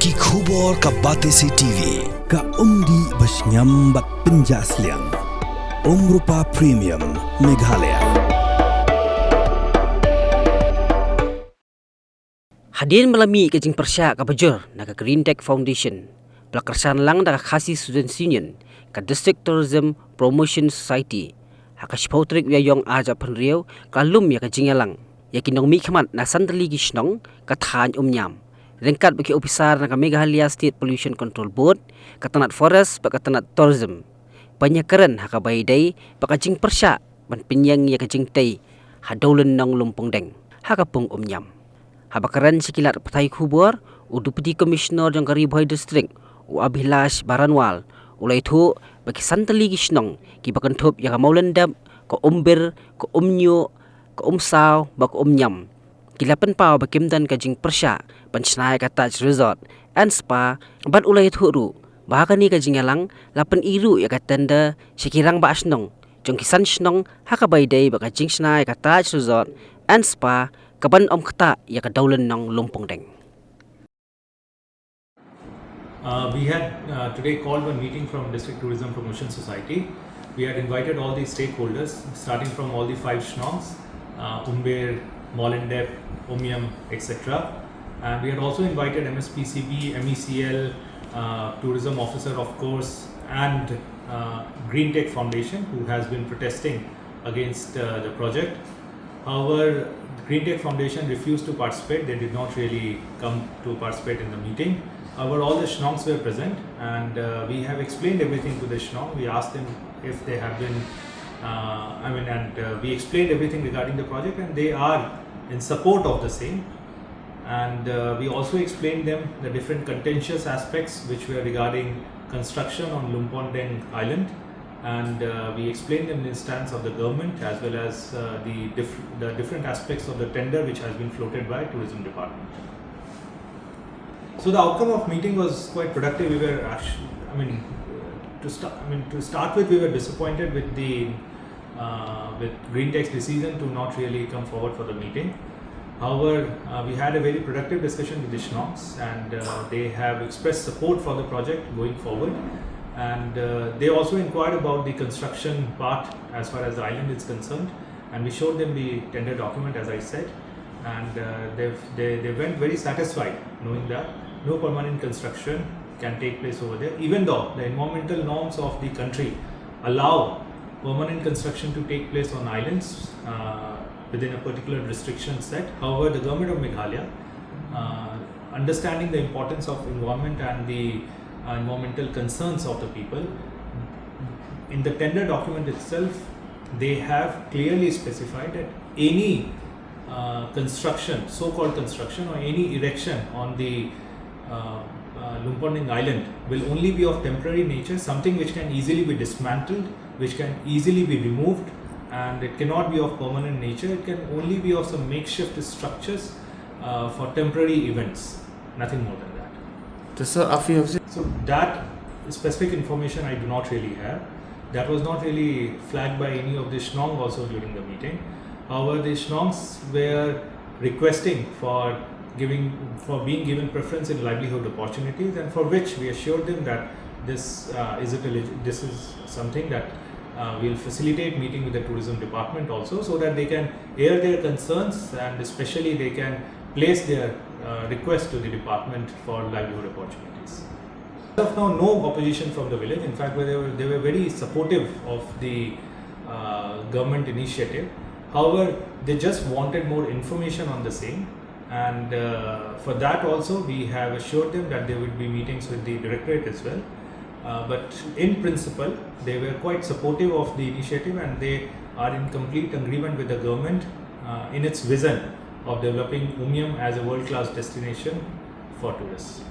Stakeholder ka Batesi TV ka umdi basnyam bak penjaslian Umrupa Premium Meghalaya. Hadir melami ke jing Pyrshah ka bajur na ka Green Tech Foundation pelakarsan lang da ka Khasi Students Union ka District Tourism Promotion Society haka shpotrik ya yong aja penriau ka lum ya ka jingalang ya kinong mi khamat na santali gi Shnong ka Thaiñ Umïam rengkat bagi officer na ka Meghalaya State Pollution Control Board ka tanat forest pa ka tanat tourism panyakaran haka baydai pa ka jing Pyrshah ban pinyang ya ka jing tay hadaulen nong lumpong deng haka pung Umïam. Habakaran sekilat Thai Khubor, Deputy Commissioner jang kari Bhoi District, Abhilash Baranwal, ulai thu bagi santali gi Shnong, ki bakan thup yang maulendap, ko umbir, ko umnyo, ko umsaw, bak Umïam. Kilapan pau bakimdan ka jing Pyrshah, ban Shna ka Taj Resort and Spa, ban ulai thu ru, bahkan ni ka jingalang, lapan iru ya ka tenda, sekirang ba Shnong, jong kisan Shnong, haka baydai baka jing Shna ka Taj Resort and Spa, kaban kata ya ka daulan ng lumpong deng. We had today called one meeting from District Tourism Promotion Society. We had invited all the stakeholders, starting from all the 5 Shnongs, Umber, Mollendep, Umïam, etc. And we had also invited MSPCB, MECL, Tourism Officer of course, and Green Tech Foundation, who has been protesting against the project. However, the Green Tech Foundation refused to participate. They did not really come to participate in the meeting. However, all the Shnongs were present, and we have explained everything to the Shnong. We asked them if they have been, we explained everything regarding the project, and they are in support of the same. And we also explained them the different contentious aspects which were regarding construction on Lumpondeng Island. And we explained them the stance of the government as well as the different aspects of the tender which has been floated by Tourism Department. So the outcome of meeting was quite productive. We were actually, to start with, we were disappointed with the with Green Tech's decision to not really come forward for the meeting. However, we had a very productive discussion with the Shnongs, and they have expressed support for the project going forward. And they also inquired about the construction part as far as the island is concerned, and we showed them the tender document, as I said, and they went very satisfied knowing that no permanent construction can take place over there, even though the environmental norms of the country allow permanent construction to take place on islands within a particular restriction set. However, the government of Meghalaya, understanding the importance of environment and the environmental concerns of the people, in the tender document itself, they have clearly specified that any construction, so-called construction, or any erection on the Lumpondeng Island will only be of temporary nature, something which can easily be dismantled, which can easily be removed, and it cannot be of permanent nature. It can only be of some makeshift structures for temporary events, nothing more than that. So that specific information I do not really have. That was not really flagged by any of the Shnong also during the meeting. However, the Shnongs were requesting for being given preference in livelihood opportunities, and for which we assured them that this is something that will facilitate meeting with the tourism department also, so that they can air their concerns, and especially they can place their request to the department for livelihood opportunities. As of now, no opposition from the village. In fact, they were very supportive of the government initiative. However, they just wanted more information on the same, and for that also we have assured them that there would be meetings with the directorate as well. But in principle, they were quite supportive of the initiative, and they are in complete agreement with the government in its vision of developing Umïam as a world-class destination for tourists.